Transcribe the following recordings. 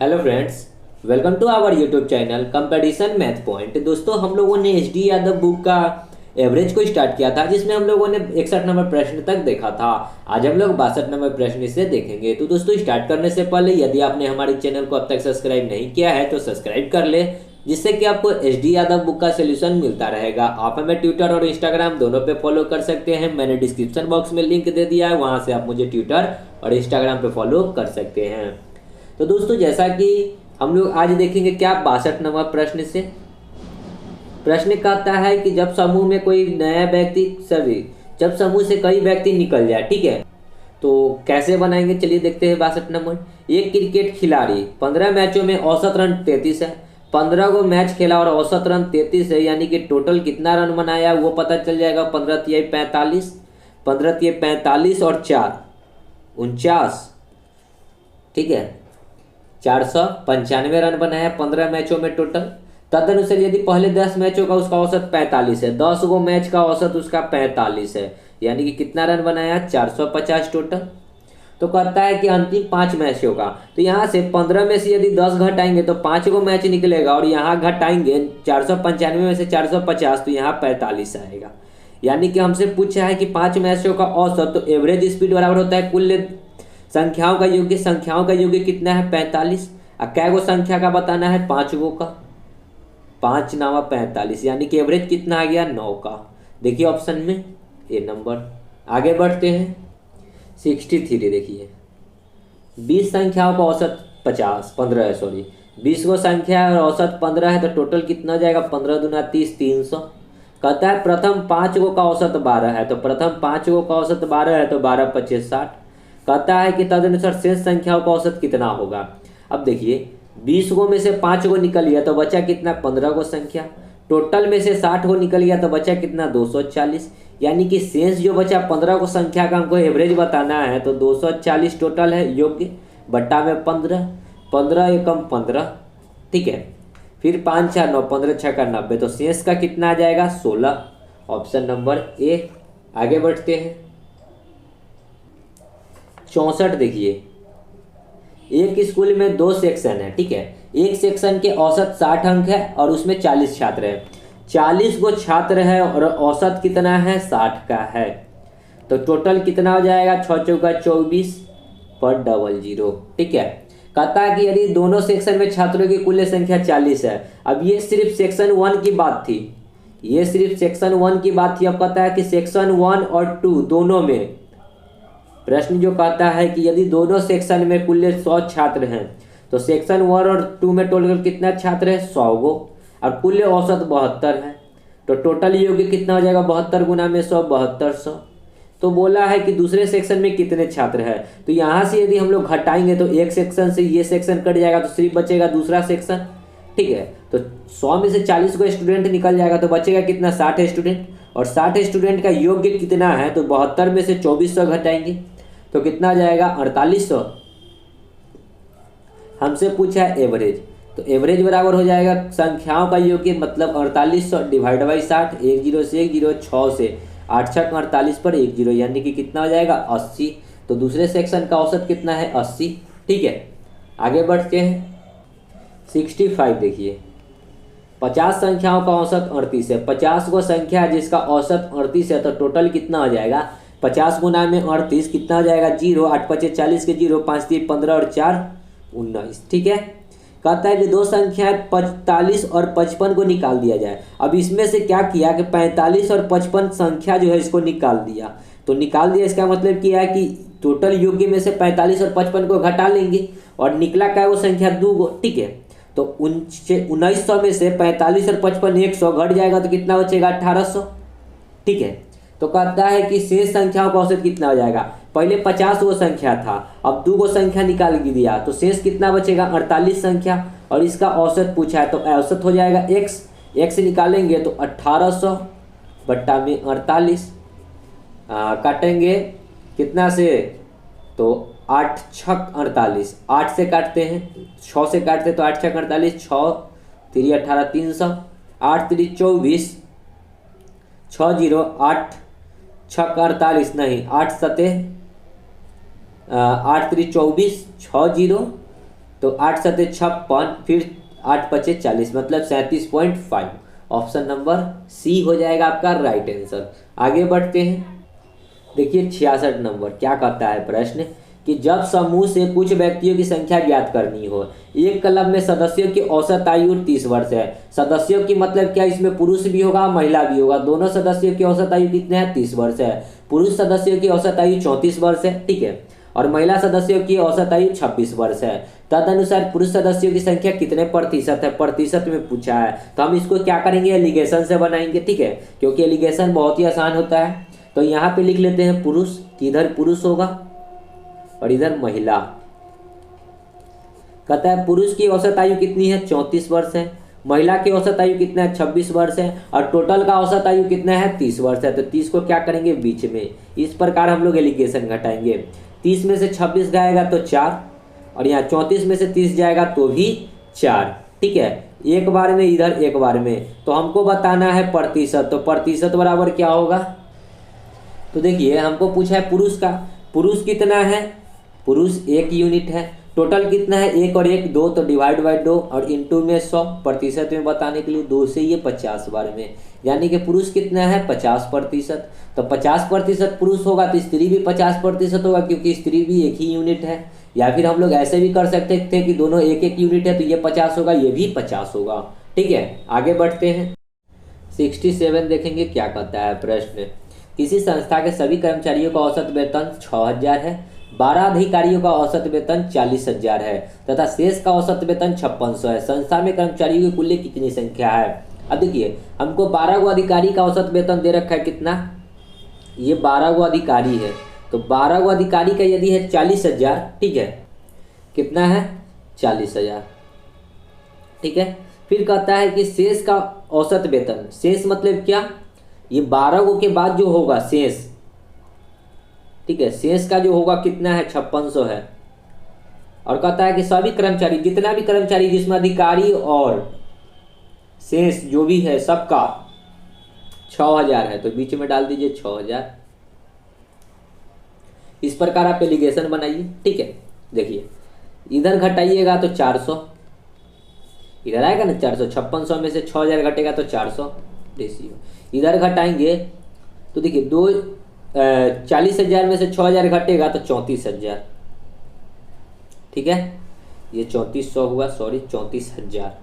Hello friends, welcome to our YouTube channel competition math point. दोस्तों, हम लोगों ने एच डी यादव बुक का एवरेज को स्टार्ट किया था, जिसमें हम लोगों ने 61 नंबर प्रश्न तक देखा था। आज हम लोग 62 नंबर प्रश्न से देखेंगे। तो दोस्तों, स्टार्ट करने से पहले यदि आपने हमारे चैनल को अब तक सब्सक्राइब नहीं किया है तो सब्सक्राइब कर ले, जिससे कि आपको एच डी यादव बुक का सोल्यूशन मिलता रहेगा। आप हमें ट्विटर और इंस्टाग्राम दोनों पे फॉलो कर सकते हैं। मैंने डिस्क्रिप्शन बॉक्स में लिंक दे दिया है, वहाँ से आप मुझे ट्विटर और इंस्टाग्राम पे फॉलो कर सकते हैं। तो दोस्तों, जैसा कि हम लोग आज देखेंगे क्या 62 नंबर प्रश्न से। प्रश्न कहता है कि जब समूह में कोई नया व्यक्ति जब समूह से कई व्यक्ति निकल जाए, ठीक है, तो कैसे बनाएंगे, चलिए देखते हैं। 62 नंबर, एक क्रिकेट खिलाड़ी 15 मैचों में औसत रन 33 है। 15 को मैच खेला और औसत रन 33 है, यानी कि टोटल कितना रन बनाया वो पता चल जाएगा। 15 तिया 45, 15 तिया 45 और 4 49, ठीक है, 495 रन बनाया 15 मैचों में टोटल। तदनुसार यदि पहले 10 मैचों का उसका औसत 45 है, 10 गो मैच का औसत उसका 45 है, यानी कि कितना रन बनाया 450 टोटल। तो कहता है कि अंतिम 5 मैचों का, तो यहाँ से 15 में से यदि 10 घटाएंगे तो 5 गो मैच निकलेगा, और यहाँ घटाएंगे 495 में से 450, तो यहाँ 45 आएगा। यानी कि हमसे पूछा है कि 5 मैचों का औसत, तो एवरेज स्पीड बराबर होता है कुल संख्याओं का योग कितना है 45। और कै गो संख्या का बताना है 5 गो का, 5 नावा 45, यानी कि एवरेज कितना आ गया 9 का। देखिए ऑप्शन में ए नंबर। आगे बढ़ते हैं 63। देखिए 20 संख्याओं का औसत 15 है, सॉरी 20 गो संख्या और औसत 15 है, तो टोटल कितना हो जाएगा 15 दूना 30, 300। कहता है प्रथम 5 गो का औसत 12 है, तो प्रथम 5 गो का औसत 12 है, तो 12 25 60। कहता है कि तदनुसार शेष संख्याओं का औसत कितना होगा। अब देखिए 20 गो में से 5 गो निकल गया तो बचा कितना 15 गो संख्या। टोटल में से 60 गो निकल गया तो बचा कितना 240, यानी कि शेष जो बचा 15 गो संख्या का हमको एवरेज बताना है, तो 240 टोटल है योग्य, बट्टा में 15, 15 एकम 15, ठीक है। फिर 5 4 9, 15 6 का 90, तो शेष का कितना आ जाएगा 16। Option number A. आगे बढ़ते हैं 64। देखिए एक स्कूल में 2 सेक्शन है, ठीक है। एक सेक्शन के औसत 60 अंक है और उसमें 40 छात्र हैं। 40 गो छात्र है और औसत कितना है 60 का है, तो टोटल कितना हो जाएगा 6 चौका 24 पर 00, ठीक है। कहता है कि यदि दोनों सेक्शन में छात्रों की कुल संख्या 40 है। अब ये सिर्फ सेक्शन 1 की बात थी, ये सिर्फ सेक्शन 1 की बात थी। अब कहता है कि सेक्शन 1 और 2 दोनों में, प्रश्न जो कहता है कि यदि दोनों सेक्शन में कुल 100 छात्र हैं, तो सेक्शन 1 और 2 में टोटल कितना छात्र है 100 गो, और कुल औसत 72 है, तो टोटल योग्य कितना हो जाएगा 72 गुना में 100, 7200। तो बोला है कि दूसरे सेक्शन में कितने छात्र हैं, तो यहाँ से यदि हम लोग घटाएंगे तो एक सेक्शन से ये सेक्शन कट जाएगा, तो सिर्फ बचेगा दूसरा सेक्शन, ठीक है। तो 100 में से 40 को स्टूडेंट निकल जाएगा, तो बचेगा कितना 60 स्टूडेंट, और 60 स्टूडेंट का योग्य कितना है, तो 72 में से 2400 घटाएंगे तो कितना आ जाएगा 4800। हमसे पूछा है एवरेज, तो एवरेज बराबर हो जाएगा संख्याओं का योग्य, मतलब 4800 डिवाइड बाई 60, 10 से 10, 6 से 8 6 48 पर 10, यानी कि कितना हो जाएगा 80। तो दूसरे सेक्शन का औसत कितना है 80, ठीक है। आगे बढ़ते हैं 65। देखिए 50 संख्याओं का औसत 38 है। 50 को संख्या जिसका औसत 38 है, तो टोटल कितना हो जाएगा 50 गुना में 38 कितना हो जाएगा 0, 8 5 40 के 0, 5 3 15 और 4 19, ठीक है। कहता है कि दो संख्याएं 45 और 55 को निकाल दिया जाए। अब इसमें से क्या किया कि 45 और 55 संख्या जो है इसको निकाल दिया, तो निकाल दिया इसका मतलब किया है कि टोटल योग्य में से 45 और 55 को घटा लेंगे, और निकला क्या वो संख्या 2 गो, ठीक है। तो 1900 में से 45 और 55 100 घट जाएगा, तो कितना बचेगा 1800, ठीक है। तो कहता है कि शेष संख्याओं का औसत कितना हो जाएगा। पहले 50 गो संख्या था, अब 2 गो संख्या निकाल दिया, तो शेष कितना बचेगा 48 संख्या, और इसका औसत पूछा है, तो औसत हो जाएगा x निकालेंगे तो 1800 बट्टा में 48, काटेंगे कितना से, तो 8 6 48, 8 से काटते हैं, 6 से काटते तो 8 6 48, 6 3 18 300, 8 3 24, 6 0 8 6 48 नहीं 8 7 8 3 24, 6 0 तो 8 सते 56, फिर 8 पचे 40, मतलब 37.5। ऑप्शन नंबर सी हो जाएगा आपका राइट आंसर। आगे बढ़ते हैं। देखिए 66 नंबर क्या कहता है प्रश्न कि जब समूह से कुछ व्यक्तियों की संख्या ज्ञात करनी हो। एक क्लब में सदस्यों की औसत आयु 30 वर्ष है। सदस्यों की मतलब क्या, इसमें पुरुष भी होगा महिला भी होगा। दोनों सदस्यों की औसत आयु कितने है, 30 वर्ष है। पुरुष सदस्यों की औसत आयु 34 वर्ष है, ठीक है, और महिला सदस्यों की औसत आयु 26 वर्ष है। तदनुसार पुरुष सदस्यों की संख्या कितने प्रतिशत है, प्रतिशत में पूछा है। तो हम इसको क्या करेंगे, एलिगेशन से बनाएंगे, ठीक है, क्योंकि एलिगेशन बहुत ही आसान होता है। तो यहाँ पे लिख लेते हैं पुरुष, इधर पुरुष होगा और इधर महिला। कहता है पुरुष की औसत आयु कितनी है, 34 वर्ष है। महिला की औसत आयु कितना है, 26 वर्ष है। और टोटल का औसत आयु कितना है, 30 वर्ष है। तो 30 को क्या करेंगे, बीच में। इस प्रकार हम लोग एलिगेशन घटाएंगे। 30 में से 26 जाएगा तो 4, और यहाँ 34 में से 30 जाएगा तो भी 4, ठीक है। एक बार में इधर, एक बार में। तो हमको बताना है प्रतिशत। तो प्रतिशत बराबर क्या होगा, तो देखिए हमको पूछा है पुरुष का। पुरुष कितना है, पुरुष 1 यूनिट है। टोटल कितना है, 1 और 1 2, तो डिवाइड बाई 2 और इंटू में 100। प्रतिशत में बताने के लिए 2 से ये 50 बार में, यानी कि पुरुष कितना है, 50%। तो 50% पुरुष होगा तो स्त्री भी 50% होगा, क्योंकि स्त्री भी 1 ही यूनिट है। या फिर हम लोग ऐसे भी कर सकते थे कि दोनों 1-1 यूनिट है, तो ये 50 होगा, ये भी 50 होगा, ठीक है। आगे बढ़ते हैं। 67 देखेंगे क्या कहता है प्रश्न। किसी संस्था के सभी कर्मचारियों का औसत वेतन 6000 है। 12 अधिकारियों का औसत वेतन 40000 है तथा शेष का औसत वेतन 5600 है। संस्था में कर्मचारियों की कुल कितनी संख्या है। अब देखिए हमको 12 गो अधिकारी का औसत वेतन दे रखा है कितना, ये 12 गो अधिकारी है। तो 12 गो अधिकारी का यदि है 40000, ठीक है, कितना है 40000, ठीक है। फिर कहता है कि शेष का औसत वेतन, शेष मतलब क्या, ये 12 गो के बाद जो होगा शेष, ठीक है, शेष का जो होगा कितना है 5600 है। और कहता है कि सभी कर्मचारी, जितना भी कर्मचारी जिसमें अधिकारी और शेष जो भी है सबका 6000 है, तो बीच में डाल दीजिए 6000। इस प्रकार आप एलिगेशन बनाइए, ठीक है। देखिए इधर घटाइएगा तो 400, इधर आएगा ना 400, 5600 में से 6000 घटेगा तो 400 रेशियो। इधर घटाएंगे तो देखिए 40,000 में से 6000 घटेगा तो 34,000, ठीक है। ये 3400 हुआ, सॉरी 34,000।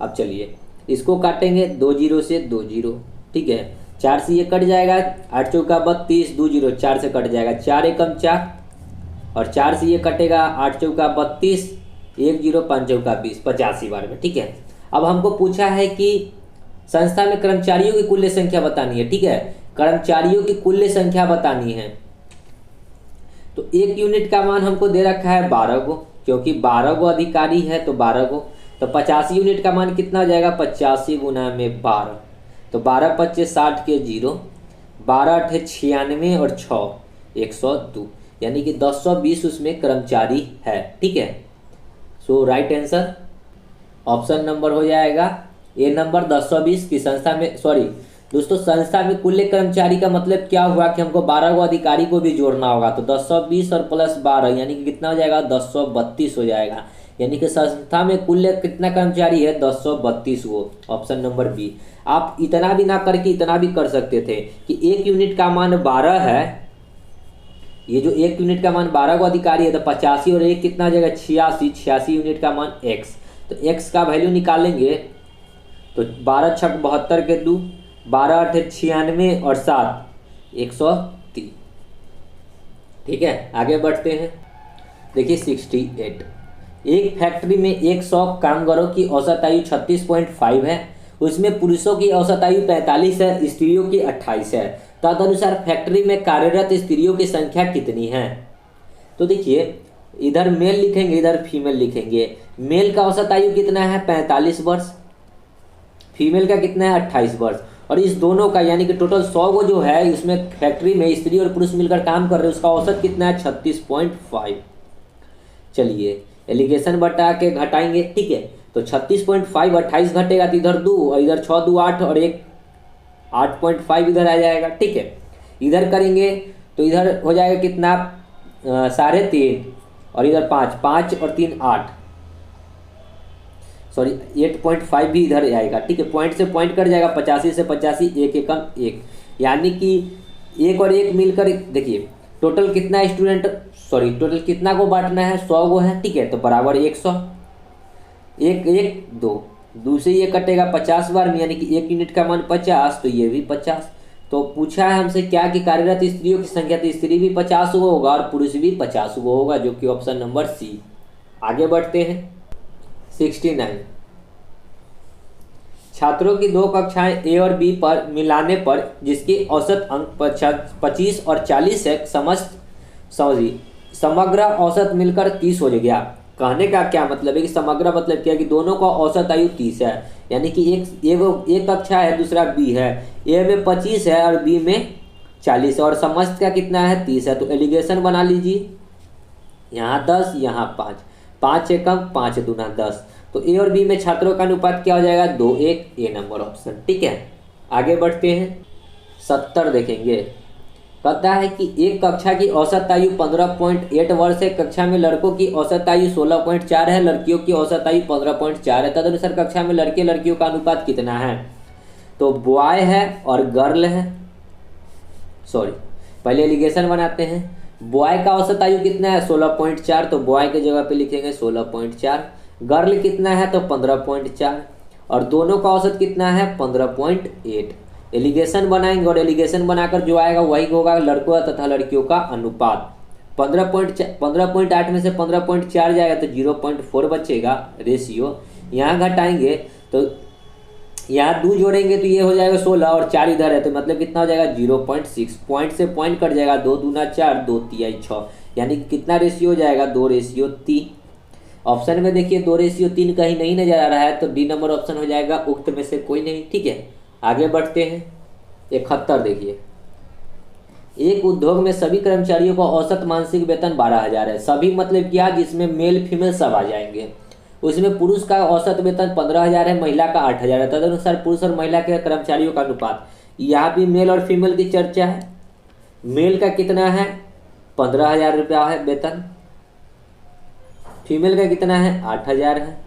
अब चलिए इसको काटेंगे 2 जीरो से 2 जीरो, ठीक है। 4 से ये कट जाएगा, 8 चौका 32, 2 जीरो 4 से कट जाएगा, 4 एकम 4, और 4 से ये कटेगा 8 चौका 32, 1 जीरो 5 चौका 20, 85 बार में, ठीक है। अब हमको पूछा है कि संस्था में कर्मचारियों की कुल संख्या बतानी है, ठीक है, कर्मचारियों की कुल संख्या बतानी है। तो 1 यूनिट का मान हमको दे रखा है 12 गो, क्योंकि 12 गो अधिकारी है तो 12 गो। तो 85 यूनिट का मान कितना हो जाएगा, 85 गुना में 12, तो 12 पच्चे 60 के 0, 12 अठे 96 और 6 102, यानी कि 1020 उसमें कर्मचारी है, ठीक है। सो राइट आंसर ऑप्शन नंबर हो जाएगा ए नंबर 1020 की संस्था में, सॉरी दोस्तों, संस्था में कुल कर्मचारी का मतलब क्या हुआ कि हमको 12 गो अधिकारी को भी जोड़ना होगा। तो 1020 और प्लस 12 यानी कि कितना हो जाएगा, 1032 हो जाएगा। यानी कि संस्था में कुल कितना कर्मचारी है, 1032 गो। Option number B. आप इतना भी ना करके इतना भी कर सकते थे कि 1 यूनिट का मान 12 है, ये जो 1 यूनिट का मान 12 गो अधिकारी है, तो 85 और 1 कितना हो जाएगा, 86 यूनिट का मान x। तो x का वैल्यू निकालेंगे तो 12 छक 72 के 2, 12 अठे 96 और 7 130, ठीक है। आगे बढ़ते हैं। देखिए 68, एक फैक्ट्री में 100 कामगारों की औसत आयु 36.5 है। उसमें पुरुषों की औसत आयु 45 है, स्त्रियों की 28 है। तदनुसार फैक्ट्री में कार्यरत स्त्रियों की संख्या कितनी है। तो देखिए इधर मेल लिखेंगे, इधर फीमेल लिखेंगे। मेल का औसत आयु कितना है, 45 वर्ष, फीमेल का कितना है, 28 वर्ष। और इस दोनों का यानी कि टोटल 100 गो जो है इसमें फैक्ट्री में स्त्री और पुरुष मिलकर काम कर रहे हैं, उसका औसत कितना है, 36.5। चलिए एलिगेशन बटा के घटाएंगे, ठीक है। तो 36.5 28 घटेगा तो इधर 2 और इधर 6 2 8 और 1 8.5 इधर आ जाएगा, ठीक है। इधर करेंगे तो इधर हो जाएगा कितना, 3.5, और इधर 5, 5 और 3 8, सॉरी 8.5 भी इधर आएगा, ठीक है। पॉइंट से पॉइंट कट जाएगा, 85 से 85, एक एकम एक, यानी कि एक और एक मिलकर देखिए टोटल कितना स्टूडेंट, सॉरी टोटल कितना को बांटना है, 100 को है, ठीक है। तो बराबर 100, एक एक दो, दूसरे ये कटेगा 50 बार में, यानी कि एक यूनिट का मान 50, तो ये भी 50। तो पूछा है हमसे क्या कि कार्यरत स्त्रियों की संख्या, तो स्त्री भी 50 वो होगा और पुरुष भी 50 वो होगा, जो कि ऑप्शन नंबर सी। आगे बढ़ते हैं 69। छात्रों की दो कक्षाएं ए और बी पर मिलाने पर जिसके औसत अंक 25 और 40 है, समग्र औसत मिलकर 30 हो गया। कहने का क्या मतलब है कि समग्र मतलब क्या है कि दोनों का औसत आयु 30 है, यानी कि एक कक्षा है, दूसरा बी है, ए में 25 है और बी में 40 है, और समस्त का कितना है 30 है। तो एलिगेशन बना लीजिए, यहाँ 10 यहाँ 5, 5 एकम 5 दूना 10। तो ए और बी में छात्रों का अनुपात क्या हो जाएगा 2:1, ए नंबर ऑप्शन, ठीक है। आगे बढ़ते हैं 70 देखेंगे। कहता है कि एक कक्षा की औसत आयु 15.8 वर्ष है, कक्षा में लड़कों की औसत आयु 16.4 है, लड़कियों की औसत आयु 15.4 है। तदनुसार कक्षा में लड़के लड़कियों का अनुपात कितना है। तो बॉय है और गर्ल है, सॉरी पहले एलिगेशन बनाते हैं। बॉय का औसत आयु कितना है 16.4, तो बॉय के जगह पे लिखेंगे 16.4। गर्ल कितना है तो 15.4, और दोनों का औसत कितना है 15.8। एलिगेशन बनाएंगे और एलिगेशन बनाकर जो आएगा वही होगा लड़कों तथा लड़कियों का अनुपात। 15.8 में से 15.4 जाएगा तो 0.4 बचेगा रेशियो। यहाँ घटाएंगे तो यहाँ 2 जोड़ेंगे तो ये हो जाएगा 16 और 4 इधर है, तो मतलब कितना हो जाएगा 0.6। पॉइंट से पॉइंट कट जाएगा, 2 दूना 4, 2 तिहाई 6, यानी कि कितना रेशियो हो जाएगा 2:3। ऑप्शन में देखिए 2:3 कहीं नहीं नजर आ रहा है, तो डी नंबर ऑप्शन हो जाएगा उक्त में से कोई नहीं, ठीक है। आगे बढ़ते हैं 71 देखिए। एक उद्योग में सभी कर्मचारियों को औसत मासिक वेतन 12,000 है। सभी मतलब क्या, जिसमें मेल फीमेल सब आ जाएंगे। उसमें पुरुष का औसत वेतन 15,000 है, महिला का 8,000 है। तदनुसार पुरुष और महिला के कर्मचारियों का अनुपात, यहाँ भी मेल और फीमेल की चर्चा है। मेल का कितना है 15,000 रुपया है वेतन, फीमेल का कितना है 8,000 है,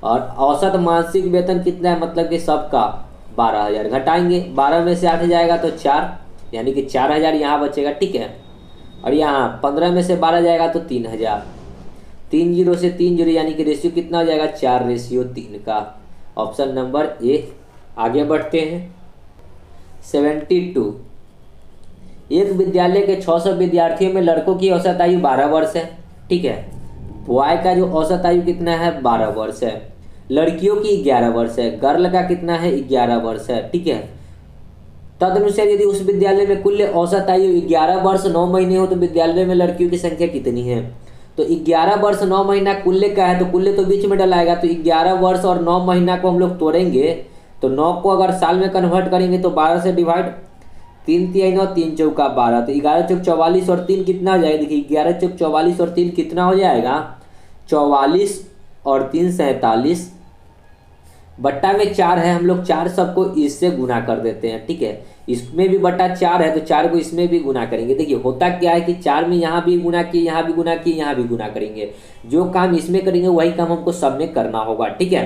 और औसत मासिक वेतन कितना है मतलब कि सबका 12,000। घटाएंगे, 12 में से 8 जाएगा तो 4, यानी कि 4,000 यहाँ बचेगा, ठीक है। और यहाँ 15 में से 12 जाएगा तो 3,000, 3 जीरो से 3 जीरो, यानी कि रेशियो कितना हो जाएगा 4:3 का, ऑप्शन नंबर ए। आगे बढ़ते हैं 72। एक विद्यालय के 600 विद्यार्थियों में लड़कों की औसत आयु 12 वर्ष है, ठीक है। बॉय का जो औसत आयु कितना है 12 वर्ष है, लड़कियों की 11 वर्ष है, गर्ल का कितना है 11 वर्ष है, ठीक है। तदनुसार यदि उस विद्यालय में कुल औसत आयु 11 वर्ष 9 महीने हो तो विद्यालय में लड़कियों की संख्या कितनी है। तो 11 वर्ष 9 महीना कुल्ले का है, तो कुल्ले तो बीच में डलाएगा, तो 11 वर्ष और 9 महीना को हम लोग तोड़ेंगे, तो 9 को अगर साल में कन्वर्ट करेंगे तो 12 से डिवाइड, 3 तिहाई 9, 3 चौका 12, तो 11 चौक 44 और 3 कितना हो जाएगा, देखिए 11 चौक 44 और 3 कितना हो जाएगा 44 और 3 47, बट्टा में 4 है, हम लोग 4 सबको इससे गुना कर देते हैं, ठीक है। इसमें भी बट्टा 4 है तो 4 को इसमें भी गुना करेंगे। देखिए होता क्या है कि 4 में यहाँ भी गुना किए, यहाँ भी गुना किए, यहाँ भी गुना करेंगे। जो काम इसमें करेंगे वही काम हमको सब में करना होगा, ठीक है।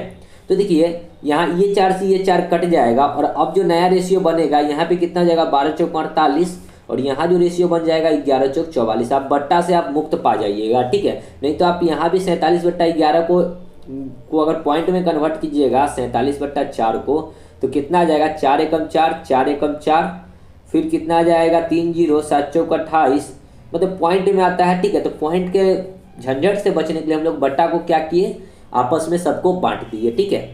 तो देखिए यहाँ ये 4 से ये 4 कट जाएगा, और अब जो नया रेशियो बनेगा यहाँ पे कितना हो जाएगा 12 चौक 48, और यहाँ जो रेशियो बन जाएगा 11 चौक 44। आप बट्टा से आप मुक्त पा जाइएगा, ठीक है। नहीं तो आप यहाँ भी 47/11 को अगर पॉइंट में कन्वर्ट कीजिएगा 47/4 को, तो कितना आ जाएगा 4 एकम 4, 4 एकम 4, फिर कितना आ जाएगा 3 जीरो 7 चौक 28, मतलब पॉइंट में आता है, ठीक है। तो पॉइंट के झंझट से बचने के लिए हम लोग बट्टा को क्या किए, आपस में सबको बांट दिए, ठीक है।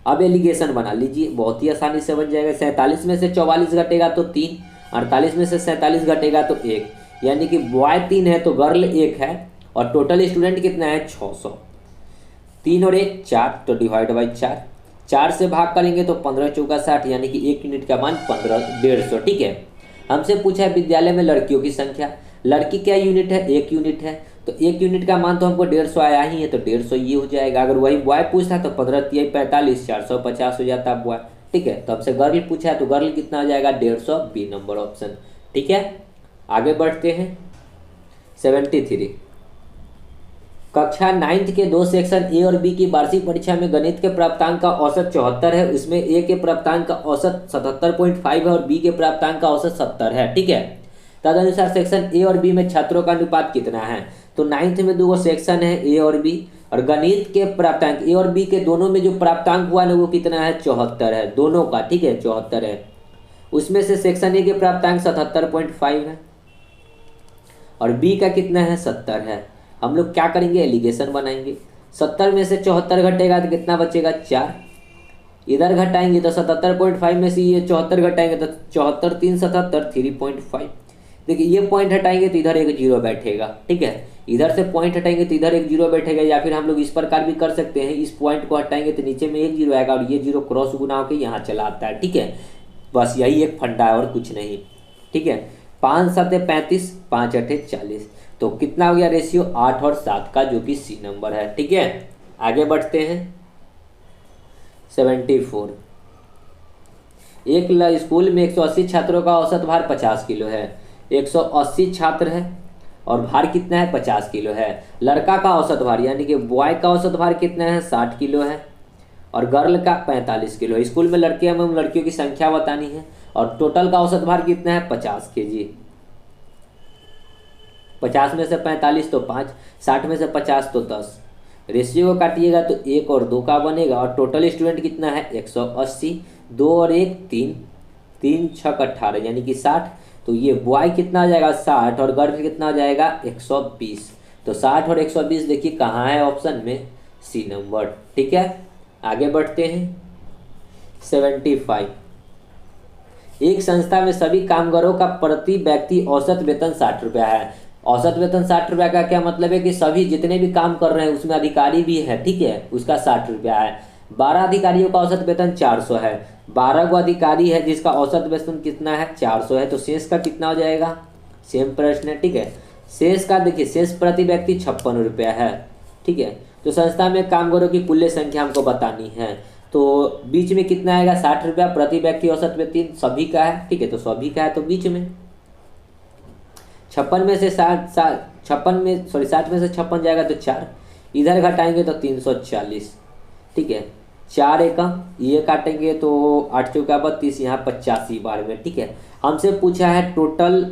अब एलिगेशन बना लीजिए, बहुत ही आसानी से बन जाएगा। 47 में से 44 घटेगा तो 3, 48 में से 47 घटेगा तो 1, यानी कि बॉय 3 है तो गर्ल 1 है, और टोटल स्टूडेंट कितना है 600। 3 और 1 4, तो डिवाइड बाई 4, 4 से भाग करेंगे तो 15 चौका 60, यानी कि 1 यूनिट का मान 1,500, ठीक है। हमसे पूछा है विद्यालय में लड़कियों की संख्या, लड़की क्या यूनिट है 1 यूनिट है, तो 1 यूनिट का मान तो हमको 150 आया ही है, तो 150 ये हो जाएगा। अगर वही बॉय पूछता तो 15 तिहाई 45, 450 हो जाता बॉय, ठीक है। तो हमसे गर्ल पूछा है तो गर्ल कितना हो जाएगा 150, बी नंबर ऑप्शन, ठीक है। आगे बढ़ते हैं 73। कक्षा 9th के दो सेक्शन ए और बी की वार्षिक परीक्षा में गणित के प्राप्तांक का औसत 74 है। उसमें ए के प्राप्तांक का औसत 77.5 है और बी के प्राप्तांक का औसत 70 है। ठीक है, तदनुसार सेक्शन ए और बी में छात्रों का अनुपात कितना है। तो 9th में दो सेक्शन है ए और बी, और गणित के प्राप्तांक ए और बी के दोनों में जो प्राप्तांक हुआ ना वो कितना है, 74 है दोनों का। ठीक है, 74 है। उसमें से सेक्शन ए के प्राप्तांक 77.5 है और बी का कितना है, 70 है। हम लोग क्या करेंगे, एलिगेशन बनाएंगे। 70 में से 74 घटेगा तो कितना बचेगा, 4। इधर घटाएंगे तो 77.5 में से ये 74 घटाएंगे तो 74 3 77 3.5। देखिए ये पॉइंट हटाएंगे तो इधर एक जीरो बैठेगा। ठीक है, इधर से पॉइंट हटाएंगे तो इधर एक जीरो बैठेगा, या फिर हम लोग इस प्रकार भी कर सकते हैं, इस पॉइंट को हटाएंगे तो नीचे में एक जीरो आएगा और ये जीरो क्रॉस गुना होकर यहाँ चला आता है। ठीक है, बस यही एक फंडा है और कुछ नहीं। ठीक है, 5 7 35, 5 8 40। तो कितना हो गया रेशियो, 8 और 7 का, जो कि सी नंबर है। ठीक है, आगे बढ़ते हैं। 74। एक स्कूल में 180 छात्रों का औसत भार 50 किलो है। 180 छात्र है और भार कितना है, 50 किलो है। लड़का का औसत भार यानी कि बॉय का औसत भार कितना है, 60 किलो है और गर्ल का 45 किलो है। स्कूल में लड़के एवं लड़कियों की संख्या बतानी है और टोटल का औसत भार कितना है, 50 kg। 50 में से 45 तो 5, 60 में से 50 तो 10। रेशियो को काटिएगा तो 1 और 2 का बनेगा और टोटल स्टूडेंट कितना है, 180। 2 और 1 3, 3 6 18 यानी कि 60। तो ये बॉय कितना आ जाएगा, 60 और गर्ल कितना आ जाएगा, 120। तो 60 और 120 देखिए कहाँ है ऑप्शन में, सी नंबर। ठीक है, आगे बढ़ते हैं। 75। एक संस्था में सभी कामगारों का प्रति व्यक्ति औसत वेतन 60 रुपया है। औसत वेतन 60 रुपया का क्या मतलब है कि सभी जितने भी काम कर रहे हैं उसमें अधिकारी भी है। ठीक है, उसका 60 रुपया है। 12 अधिकारियों का औसत वेतन 400 है। 12 गो अधिकारी है जिसका औसत वेतन कितना है, 400 है। तो शेष का कितना हो जाएगा, सेम प्रश्न है। ठीक है, शेष का देखिए, शेष प्रति व्यक्ति 56 रुपया है। ठीक है, तो संस्था में कामगारों की कुल संख्या हमको बतानी है। तो बीच में कितना आएगा, 60 रुपया प्रति व्यक्ति औसत वेतन सभी का है। ठीक है, तो सभी का है तो बीच में 56 में से 60 में से 56 जाएगा तो 4, इधर घटाएंगे तो 340। ठीक है, 4 एकम ये काटेंगे तो 8 चौका 32, यहाँ 85 बार में। ठीक है, हमसे पूछा है टोटल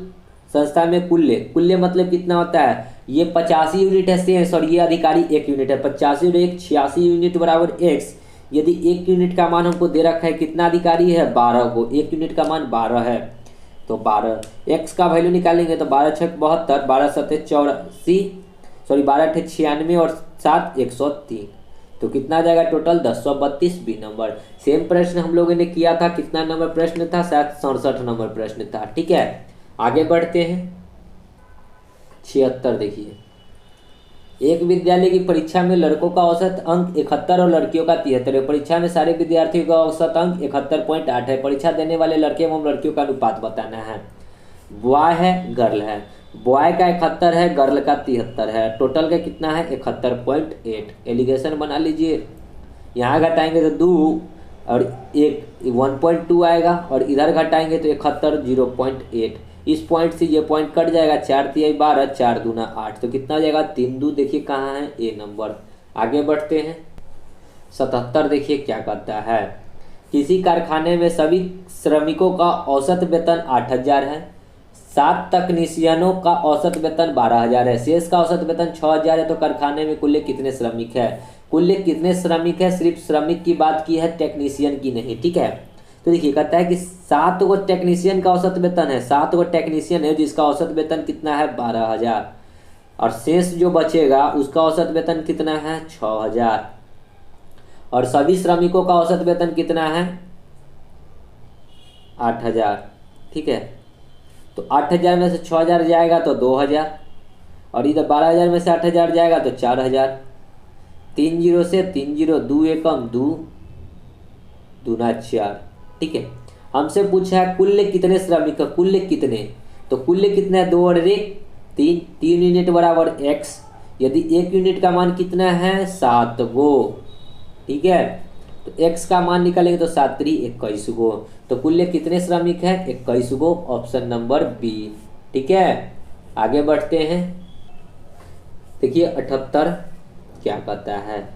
संस्था में कुल्य मतलब कितना होता है, ये 85 यूनिट है शेष और ये अधिकारी 1 यूनिट है। 85 और 1 86 यूनिट बराबर x। यदि 1 यूनिट का मान हमको दे रखा है, कितना अधिकारी है, 12 को। 1 यूनिट का मान 12 है तो 12 x का वैल्यू निकालेंगे तो 12 6 72, 12 7 84, सॉरी 12 8 96 और 7 103। तो कितना आ जाएगा टोटल, 1032 बी नंबर। सेम प्रश्न हम लोगों ने किया था, कितना नंबर प्रश्न था, शायद 67 नंबर प्रश्न था। ठीक है, आगे बढ़ते हैं। 76 देखिए, एक विद्यालय की परीक्षा में लड़कों का औसत अंक 71 और लड़कियों का 73 है। परीक्षा में सारे विद्यार्थियों का औसत अंक 71.8 है। परीक्षा देने वाले लड़के एवं लड़कियों का अनुपात बताना है। बॉय है, गर्ल है। बॉय का 71 है, गर्ल का 73 है। टोटल का कितना है, 71.8। एलिगेशन बना लीजिए, यहाँ घटाएंगे तो 2 और 1.2 आएगा और इधर घटाएंगे तो 71 0.8। इस पॉइंट से ये पॉइंट कट जाएगा, 4 3 12, 4 दूना 8। तो कितना हो जाएगा, 3 2। देखिए कहाँ है, ए नंबर। आगे बढ़ते हैं। 77 देखिए क्या कहता है, किसी कारखाने में सभी श्रमिकों का औसत वेतन 8000 है। 7 तकनीशियनों का औसत वेतन 12000 है। शेष का औसत वेतन 6000 है। तो कारखाने में कुल कितने श्रमिक है, कुल कितने श्रमिक है, सिर्फ श्रमिक की बात की है, टेक्नीशियन की नहीं। ठीक है, तो देखिए कहता है कि 7 गो टेक्नीशियन का औसत वेतन है। 7 गो टेक्नीशियन है जिसका औसत वेतन कितना है, 12000 और शेष जो बचेगा उसका औसत वेतन कितना है, 6000 और सभी श्रमिकों का औसत वेतन कितना है, 8000। ठीक है, तो 8000 में से 6000 जाएगा तो 2000 और इधर 12000 में से 8000 जाएगा तो 4000। 3 0 से 3 0, 2 एकम 2 दूना 4। ठीक है, हमसे पूछा है कुल कितने श्रमिक, कुल कितने, तो कुल कितना है, 2 और 1 3, 3 यूनिट बराबर x। यदि 1 यूनिट का मान कितना है, 7 गो। ठीक है, तो x का मान निकालेंगे तो 7 3 21 गो। तो कुल कितने श्रमिक है, 21 गो। Option number B. ठीक है, आगे बढ़ते हैं। देखिए 78 क्या कहता है,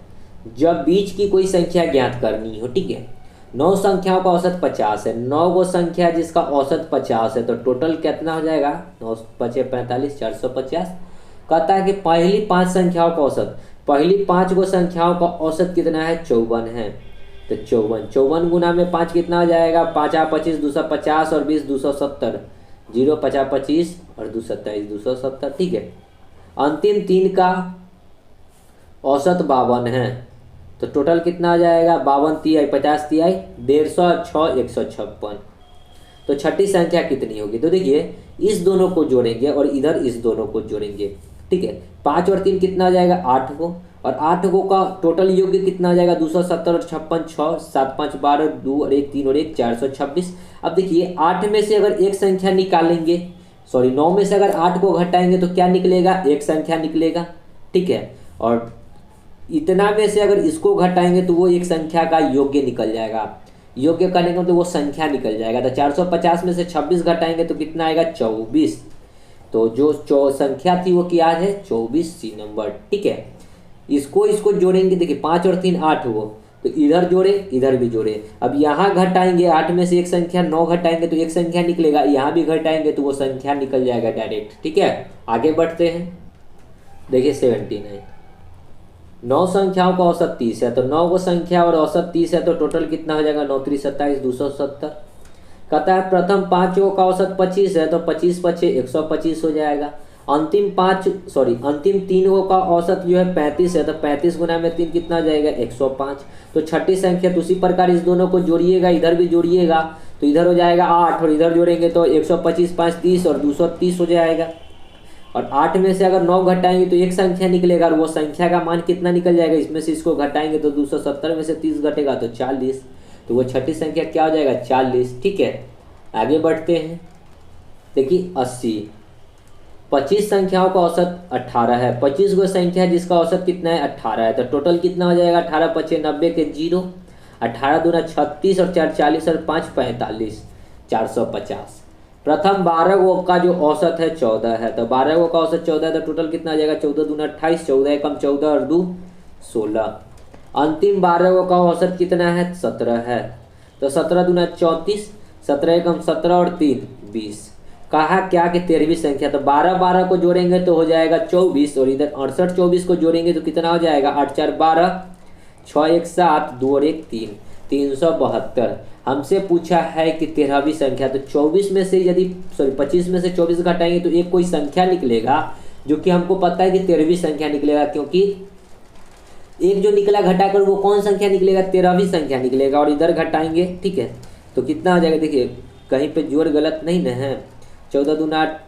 जब बीच की कोई संख्या ज्ञात करनी हो, ठीक है, 9 संख्याओं का औसत 50 है, 9 गो संख्या जिसका औसत 50 है, तो टोटल कितना हो जाएगा, 9 पचे 45, 450। कहता है कि पहली 5 संख्याओं का औसत, पहली 5 गो संख्याओं का औसत कितना है, 54 है। तो 54 गुना में 5 कितना हो जाएगा, 5 25 250 और 20 270, 0 50 25 और 227 270, ठीक है। अंतिम 3 का औसत 52 है, तो टोटल कितना आ जाएगा, 52 तिहाई 50 तिहाई 150 6 156। तो छठी संख्या कितनी होगी, तो देखिए इस दोनों को जोड़ेंगे और इधर इस दोनों को जोड़ेंगे, ठीक है। 5 और 3 कितना आ जाएगा, 8 को, और 8 को का टोटल योग्य कितना आ जाएगा, 270 और 56 6 7 5 12 2 और 1 3 और 1 426। अब देखिए 8 में से अगर एक संख्या निकालेंगे, सॉरी 9 में से अगर 8 को घटाएंगे तो क्या निकलेगा, एक संख्या निकलेगा, ठीक है। और इतना में से अगर इसको घटाएंगे तो वो एक संख्या का योग्य निकल जाएगा, योग्य करने का तो वो संख्या निकल जाएगा। तो 450 में से 26 घटाएंगे तो कितना आएगा, 24। तो जो संख्या थी वो क्या है, 24 सी नंबर, ठीक है। इसको जोड़ेंगे, देखिए 5 और 3 8 हो, तो इधर जोड़े इधर भी जोड़े। अब यहाँ घटाएंगे, 8 में से एक संख्या 9 घटाएंगे तो एक संख्या निकलेगा, यहाँ भी घटाएंगे तो वो संख्या निकल जाएगा डायरेक्ट, ठीक है। आगे बढ़ते हैं, देखिए 79, 9 संख्याओं का औसत 30 है, तो 9 को संख्या और औसत 30 है, तो टोटल कितना हो जाएगा, 9 3 27 270। कहता है प्रथम 5 का औसत 25 है, तो 25 पचे 125 हो जाएगा। अंतिम 3 का औसत जो है 35 है, तो 35 गुना में 3 कितना हो जाएगा, 105। तो छठी संख्या, तो उसी प्रकार इस दोनों को जोड़िएगा, इधर भी जोड़िएगा, तो इधर हो जाएगा 8 और इधर जोड़ेंगे तो 125 5 30 और 230 हो जाएगा। और 8 में से अगर 9 घटाएंगे तो एक संख्या निकलेगा, और वो संख्या का मान कितना निकल जाएगा, इसमें से इसको घटाएंगे तो 270 में से 30 घटेगा तो 40। तो वो छठी संख्या क्या हो जाएगा, 40, ठीक है। आगे बढ़ते हैं, देखिए 80, 25 संख्याओं का औसत 18 है, 25 गो संख्या जिसका औसत कितना है, 18 है, तो टोटल कितना हो जाएगा, 18 पचे 90 के 0, 18 दूना 36 और 4 40 और 5 45 450। प्रथम 12 गो का जो औसत है 14 है, तो 12 गो का औसत 14 है, तो टोटल कितना आ जाएगा, 14 दूना 28, 14 कम 14 और 2 16। अंतिम 12 गो का औसत कितना है, 17 है, तो 17 दूना 34, 17 कम 17 और 3 20। कहा क्या कि 13वीं संख्या, तो 12 12 को जोड़ेंगे तो हो जाएगा 24, और इधर 68 24 को जोड़ेंगे तो कितना हो जाएगा, 8 4 12 6 1 7 2 और 1 3 372। हमसे पूछा है कि 13वीं संख्या, तो 24 में से 25 में से 24 घटाएंगे तो एक कोई संख्या निकलेगा, जो कि हमको पता है कि 13वीं संख्या निकलेगा, क्योंकि एक जो निकला घटाकर वो कौन संख्या निकलेगा, 13वीं संख्या निकलेगा। और इधर घटाएंगे, ठीक है, तो कितना आ जाएगा, देखिए कहीं पे जोड़ गलत नहीं न है, 14 दूना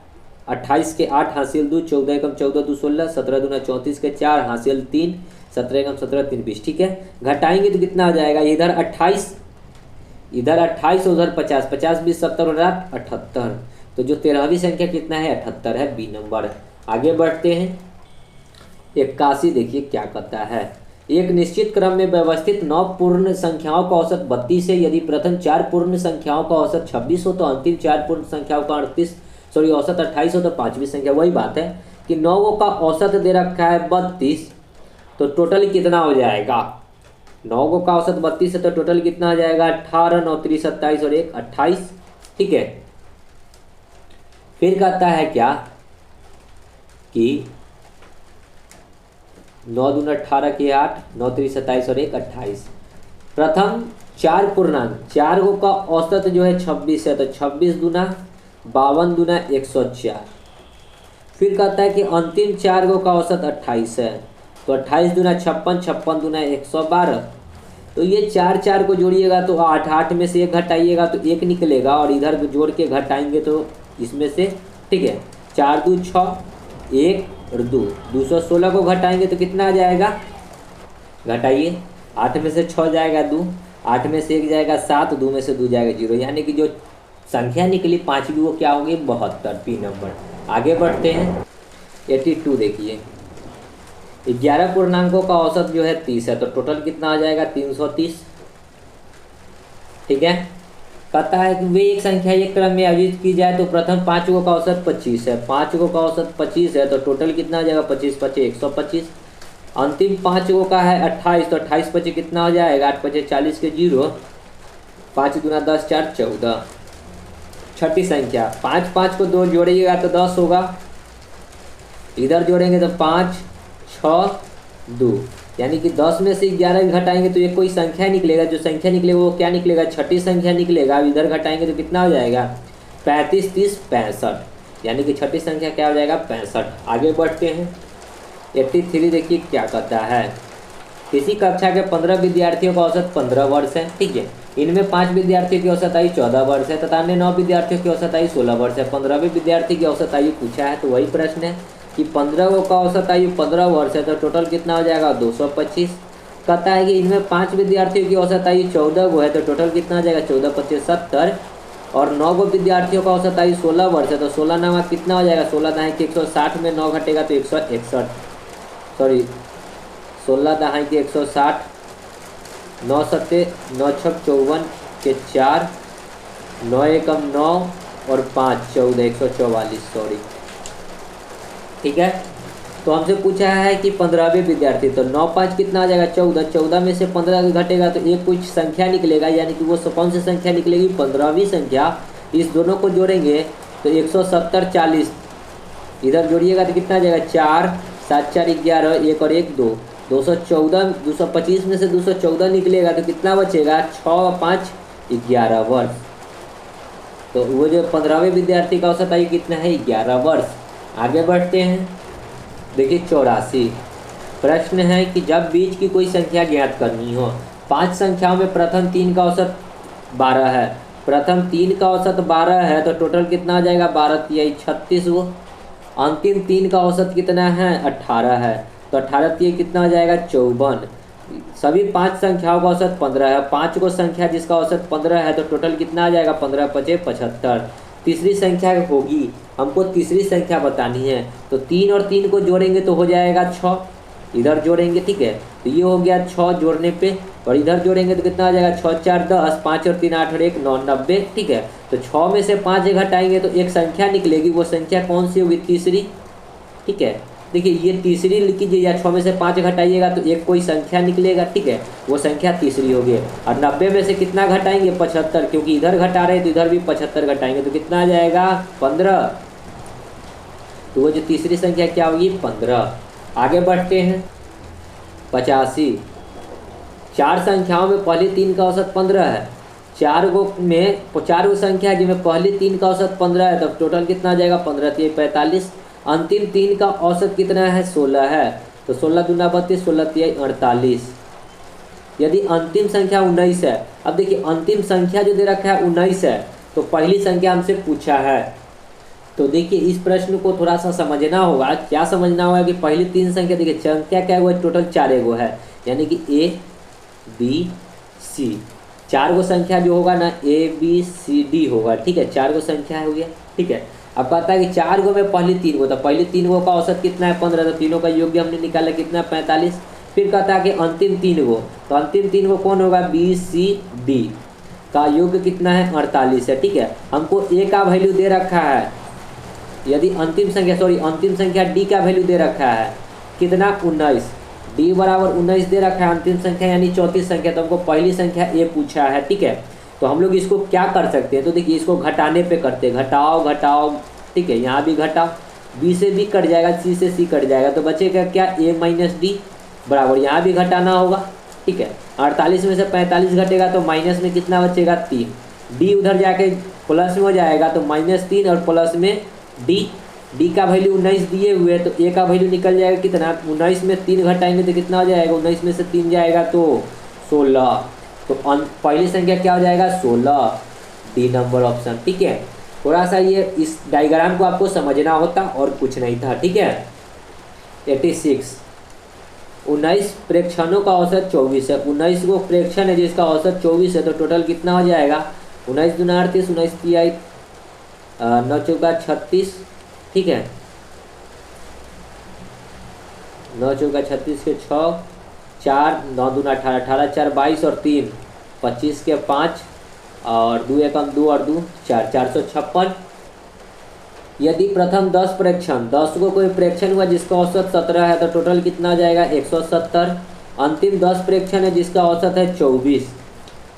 28 के 8 हासिल 2, 14 कम 14 2 16, 17 दूना 34 के 4 हासिल 3, 17 कम 17 3 20, ठीक है। घटाएंगे तो कितना आ जाएगा, इधर 28 उधर 50 50 20 70 और 78। तो जो 13वीं संख्या कितना है, 78 है, बी नंबर। आगे बढ़ते हैं, 81, देखिए क्या कहता है, एक निश्चित क्रम में व्यवस्थित 9 पूर्ण संख्याओं का औसत 32 है, यदि प्रथम 4 पूर्ण संख्याओं का औसत 26 हो तो अंतिम 4 पूर्ण संख्याओं का औसत 28 हो, तो 5वीं संख्या वही बात है कि 9 का औसत दे रखा है 32, तो टोटल कितना हो जाएगा, 9 का औसत 32 है, तो टोटल कितना आ जाएगा, 18 9 3 27 और 1 28, ठीक है। फिर कहता है क्या कि 9 दूना 18 के 8 9 3 27 और 1 28। प्रथम 4 पूर्णांक 4 गो का औसत जो है 26 है, तो 26 दूना 52 दूना 104। फिर कहता है कि अंतिम 4 गो का औसत 28 है, तो 28 दूना 56 56 दूना 112। तो ये 4 4 को जोड़िएगा तो 8 8 में से 1 घटाइएगा तो 1 निकलेगा, और इधर जोड़ के घटाएंगे तो इसमें से, ठीक है, 4 2 6 1 और 2 216 को घटाएंगे तो कितना आ जाएगा, घटाइए, 8 में से 6 जाएगा 2, 8 में से 1 जाएगा 7, 2 में से 2 जाएगा 0, यानी कि जो संख्या निकली 5वीं वो क्या होगी, 72, पी नंबर। आगे बढ़ते हैं, 82, देखिए 11 पूर्णांकों का औसत जो है 30 है, तो टोटल कितना आ जाएगा, 330, ठीक है। कहता है कि वे एक संख्या एक क्रम में आयोजित की जाए तो प्रथम 5 गो का औसत 25 है, 5 गो का औसत 25 है तो टोटल कितना आ जाएगा 25 25 125। अंतिम 5 गो का है 28, तो 28 25 कितना हो जाएगा 8 25 40 के 0, 5 दूना 10 4 14। छठी संख्या 5 5 को 2 जोड़िएगा तो 10 होगा, इधर जोड़ेंगे तो 5 6 2, यानी कि 10 में से 11 भी घटाएंगे तो ये कोई संख्या निकलेगा, जो संख्या निकलेगा वो क्या निकलेगा छठी संख्या निकलेगा। अब इधर घटाएंगे तो कितना हो जाएगा 35 30 65, यानी कि छठी संख्या क्या हो जाएगा 65। आगे बढ़ते हैं 83। देखिए क्या कहता है, किसी कक्षा के 15 विद्यार्थियों का औसत 15 वर्ष है, ठीक है। इनमें 5 विद्यार्थियों की औसत आयु 14 वर्ष है तथा अन्य 9 विद्यार्थियों की औसत आयु 16 वर्ष है। 15वें विद्यार्थी की औसत आयु पूछा है, तो वही प्रश्न है कि 15 का औसत आयु 15 वर्ष है तो टोटल कितना हो जाएगा 225। कहता है कि इनमें 5 विद्यार्थियों की औसत आयु 14 है तो टोटल कितना हो जाएगा 14 25 70, और 9 विद्यार्थियों का औसत आयु 16 वर्ष है तो 16 9 कितना हो जाएगा 16 दहाई के 160 में 9 घटेगा तो 161, सॉरी 16 दहाई के 160, 9 सत्ते 9 छक 54 के 4, 9 एकम 9 और 5 14 144, सॉरी, ठीक है। तो हमसे पूछा है कि 15वें विद्यार्थी, तो 9 5 कितना आ जाएगा 14, 14 में से 15 घटेगा तो एक कुछ संख्या निकलेगा, यानी कि वो कौन सी संख्या निकलेगी 15वीं संख्या। इस दोनों को जोड़ेंगे तो 170 40, इधर जोड़िएगा तो कितना आ जाएगा 4 7 4 11, 1 और 1 2, 214, 225 में से 214 निकलेगा तो कितना बचेगा 6 5 11 वर्ष। तो वो जो 15वें विद्यार्थी का औसत आयु कितना है 11 वर्ष। आगे बढ़ते हैं, देखिए 84। प्रश्न है कि जब बीच की कोई संख्या ज्ञात करनी हो, 5 संख्याओं में प्रथम 3 का औसत 12 है, प्रथम 3 का औसत 12 है तो टोटल कितना आ जाएगा 12 तिहाई 36 वो, अंतिम 3 का औसत कितना है 18 है तो 18 तिहाई कितना हो जाएगा 54। सभी 5 संख्याओं का औसत 15 है, 5 को संख्या जिसका औसत 15 है तो टोटल कितना आ जाएगा 15 5 75। तीसरी संख्या होगी, हमको तीसरी संख्या बतानी है, तो 3 और 3 को जोड़ेंगे तो हो जाएगा 6, इधर जोड़ेंगे, ठीक है। तो ये हो गया 6 जोड़ने पे, और इधर जोड़ेंगे तो कितना आ जाएगा 6 4 10, 5 और 3 8 और 1 9 90, ठीक है। तो 6 में से 5 घटाएंगे तो एक संख्या निकलेगी, वो संख्या कौन सी होगी तीसरी, ठीक है। देखिए ये तीसरी लिख लीजिए, या 6 में से 5 घटाइएगा तो एक कोई संख्या निकलेगा, ठीक है, वो संख्या तीसरी होगी। और 90 में से कितना घटाएंगे 75, क्योंकि इधर घटा रहे हैं तो इधर भी 75 घटाएंगे तो कितना आ जाएगा 15, तो वो जो तीसरी संख्या क्या होगी 15। आगे बढ़ते हैं 85। 4 संख्याओं में पहली 3 का औसत 15 है, 4 गो संख्या है जिनमें पहली 3 का औसत 15 है, तब टोटल कितना आ जाएगा 15 3 45। अंतिम 3 का औसत कितना है 16 है, तो 16 दूना 32, 16 तिहाई 48। यदि अंतिम संख्या 19 है, अब देखिए अंतिम संख्या जो दे रखा है 19 है, तो पहली संख्या हमसे पूछा है, तो देखिए इस प्रश्न को थोड़ा सा समझना होगा। क्या समझना होगा कि पहली 3 संख्या, देखिए संख्या क्या हुआ टोटल 4 गो है, यानी कि A B C, 4 गो संख्या जो होगा ना A B C D होगा, ठीक है, 4 गो संख्या हो गया, ठीक है। अब कहता है कि 4 गो में पहली 3 गो, तो पहली 3 गो का औसत कितना है 15, तो तीनों का योग्य हमने निकाला कितना है 45। फिर कहता है कि अंतिम 3 गो, तो अंतिम 3 गो कौन होगा B C D का योग्य कितना है 48 है, ठीक है। हमको A का वैल्यू दे रखा है, यदि अंतिम संख्या D का वैल्यू दे रखा है कितना 19, D बराबर 19 दे रखा है अंतिम संख्या यानी चौथी संख्या, तो हमको पहली संख्या A पूछा है, ठीक है। तो हम लोग इसको क्या कर सकते हैं, तो देखिए इसको घटाने पे करते हैं, घटाओ, ठीक है, यहाँ भी घटाओ, B से B कट जाएगा, C से C कट जाएगा, तो बचेगा क्या A माइनस D बराबर, यहाँ भी घटाना होगा, ठीक है। 48 में से 45 घटेगा तो माइनस में कितना बचेगा 3, D उधर जाके प्लस में हो जाएगा तो -3 और प्लस में D का वैल्यू 19 दिए हुए, तो A का वैल्यू निकल जाएगा कितना 19 में 3 घटाएंगे तो कितना हो जाएगा 19 में से 3 जाएगा तो 16, तो पहली संख्या क्या हो जाएगा 16, D नंबर ऑप्शन, ठीक है। थोड़ा सा ये इस डायग्राम को आपको समझना होता और कुछ नहीं था, ठीक है। 86। 19 प्रेक्षणों का औसत 24 है, 19 को प्रेक्षण है जिसका औसत 24 है, तो टोटल कितना हो जाएगा 19 दूना 38, 19 तिहाई 9 चौका 36, ठीक है, 9 चौका 36 के 6 4 9 दूना 18, 18 4 22 और 3 25 के 5 और 2 एकम 2 और 2 4, 456। यदि प्रथम 10 प्रेक्षण 10 को कोई प्रेक्षण हुआ जिसका औसत 17 है तो टोटल कितना आ जाएगा 170। अंतिम 10 प्रेक्षण है जिसका औसत है 24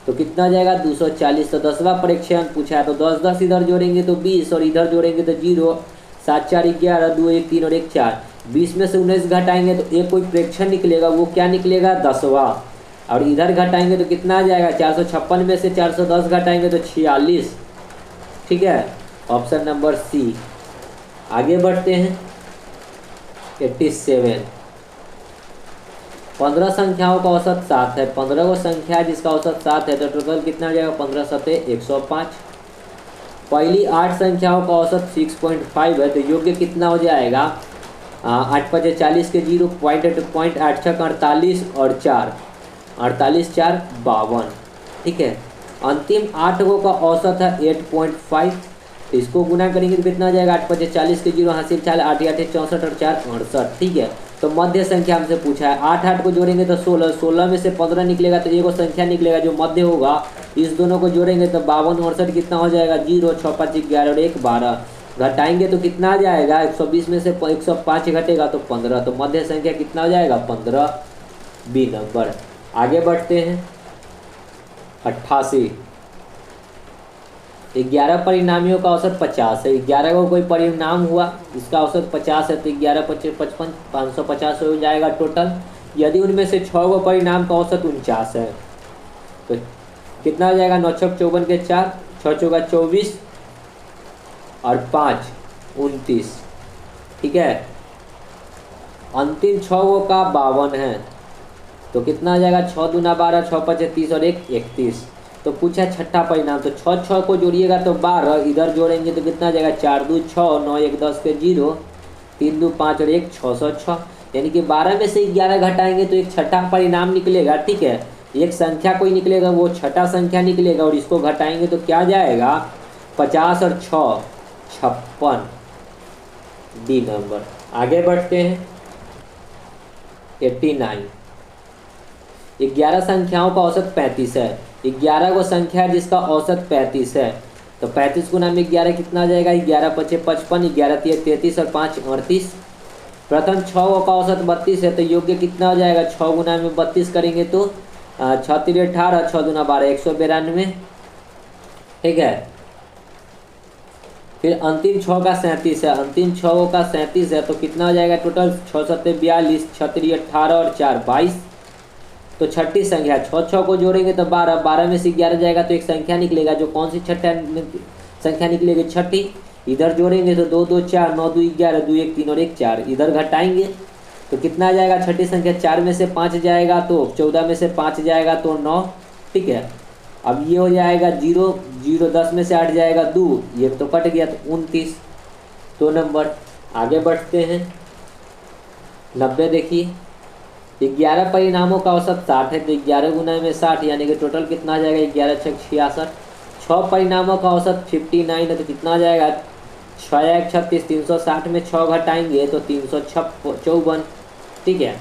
तो कितना आ जाएगा 240। तो 10वां प्रेक्षण पूछा है तो 10 10 इधर जोड़ेंगे तो 20 और इधर जोड़ेंगे तो 0, 7 4 11, 2 1 3 और 1 4। 20 में से 19 घटाएंगे तो एक कोई प्रेक्षण निकलेगा, वो क्या निकलेगा 10वां। और इधर घटाएंगे तो कितना आ जाएगा 456 में से 410 घटाएंगे तो 46। ठीक है, ऑप्शन नंबर सी। आगे बढ़ते हैं 87। 15 संख्याओं का औसत 7 है। 15 वो संख्या है जिसका औसत 7 है तो टोटल कितना आ जाएगा 15 7 105। पहली 8 संख्याओं का औसत 6.5 है तो योग्य कितना हो जाएगा 8 5 40 के 0, पॉइंट 8 6 48 और 4, 48 4 52। ठीक है, अंतिम 8 का औसत है 8.5 तो इसको गुना करेंगे तो कितना आ जाएगा 8 5 40 के 0, हासिल 4 8 8 64 और 4 68। ठीक है, तो मध्य संख्या हमसे पूछा है 8 8 को जोड़ेंगे तो 16, 16 में से 15 निकलेगा तो एक संख्या निकलेगा जो मध्य होगा। इस दोनों को जोड़ेंगे तो 52 68 कितना हो जाएगा 0 6 5 11 और 1 12। घटाएंगे तो कितना आ जाएगा 120 में से 105 घटेगा तो 15, तो मध्य संख्या कितना हो जाएगा 15, बी नंबर। आगे बढ़ते हैं 88। 11 परिणामियों का औसत 50 है। 11 को कोई परिणाम हुआ इसका औसत 50 है तो 11 25 55 550 हो जाएगा टोटल। यदि उनमें से 6 को परिणाम का औसत 49 है तो कितना आ जाएगा 9 6 54 के 4, 6 चौका 24 और 5 29। ठीक है, अंतिम 6 का 52 है तो कितना आ जाएगा 6 दूना 12, 6 5 30 और 1 31। तो पूछा छठा परिणाम तो 6 6 को जोड़िएगा तो 12, इधर जोड़ेंगे तो कितना आ जाएगा 4 2 6, 9 1 10 के 0, 3 2 5 और 1 606। यानी कि 12 में से 11 घटाएंगे तो एक छठा परिणाम निकलेगा। ठीक है, एक संख्या कोई निकलेगा वो छठा संख्या निकलेगा और इसको घटाएंगे तो क्या जाएगा 50 और 6 56, डी नंबर। आगे बढ़ते हैं 89। 11 संख्याओं का औसत 35 है। 11 को संख्या है जिसका औसत 35 है तो 35 गुना में 11 कितना आ जाएगा 11 5 55, 11 3 33 और 5 38। प्रथम 6 का औसत 32 है तो योग्य कितना हो जाएगा 6 गुना में 32 करेंगे तो 6 3 18, 6 दूना 12 192। ठीक है, फिर अंतिम 6 का 37 है। अंतिम 6 का 37 है तो कितना हो जाएगा टोटल 6 7 42, 6 3 18 और 4 22। तो छठी संख्या 6 6 को जोड़ेंगे तो 12, 12 में से 11 जाएगा तो एक संख्या निकलेगा जो कौन सी छठा संख्या निकलेगी छठी। इधर जोड़ेंगे तो 2 2 4, 9 2 11, 2 1 3 और 1 4। इधर घटाएंगे तो कितना आ जाएगा छठी संख्या 4 में से 5 जाएगा तो 14 में से 5 जाएगा तो 9। ठीक है, अब ये हो जाएगा 0 0, 10 में से 8 जाएगा 2, ये तो कट गया तो 29, 2 नंबर। आगे बढ़ते हैं 90। देखिए 11 परिणामों का औसत 60 है तो 11 गुना में 60 यानी कि टोटल कितना आ जाएगा 11 6 66। 6 परिणामों का औसत 59 है तो कितना आ जाएगा 6 1 36, 360 में 6 घटाएंगे तो 354। ठीक है,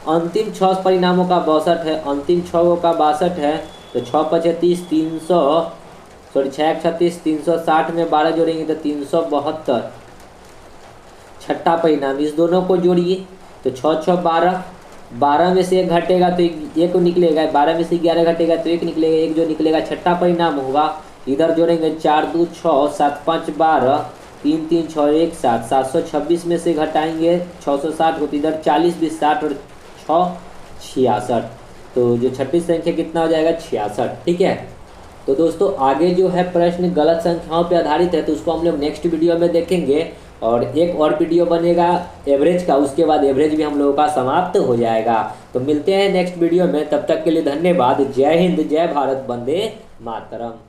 अंतिम 6 परिणामों का 62 है। अंतिम 6 का 62 है तो 6 35 300, सॉरी 6 1 36, 360 में 12 जोड़ेंगे तो 372। छठा परिणाम इस दोनों को जोड़िए तो 6 6 12, 12 में से 1 घटेगा तो एक निकलेगा, 12 में से 11 घटेगा तो 1 निकलेगा, एक जो निकलेगा छठा परिणाम होगा। इधर जोड़ेंगे 4 2 6, 7 5 12, 3 3 6 1 7, 726 में से घटाएंगे 660 को तो इधर 40 20 60 और 6 66। तो जो छठी संख्या कितना हो जाएगा 66। ठीक है, तो दोस्तों आगे जो है प्रश्न गलत संख्याओं पर आधारित है तो उसको हम लोग नेक्स्ट वीडियो में देखेंगे और एक और वीडियो बनेगा एवरेज का, उसके बाद एवरेज भी हम लोगों का समाप्त हो जाएगा। तो मिलते हैं नेक्स्ट वीडियो में, तब तक के लिए धन्यवाद। जय हिंद, जय भारत, वंदे मातरम।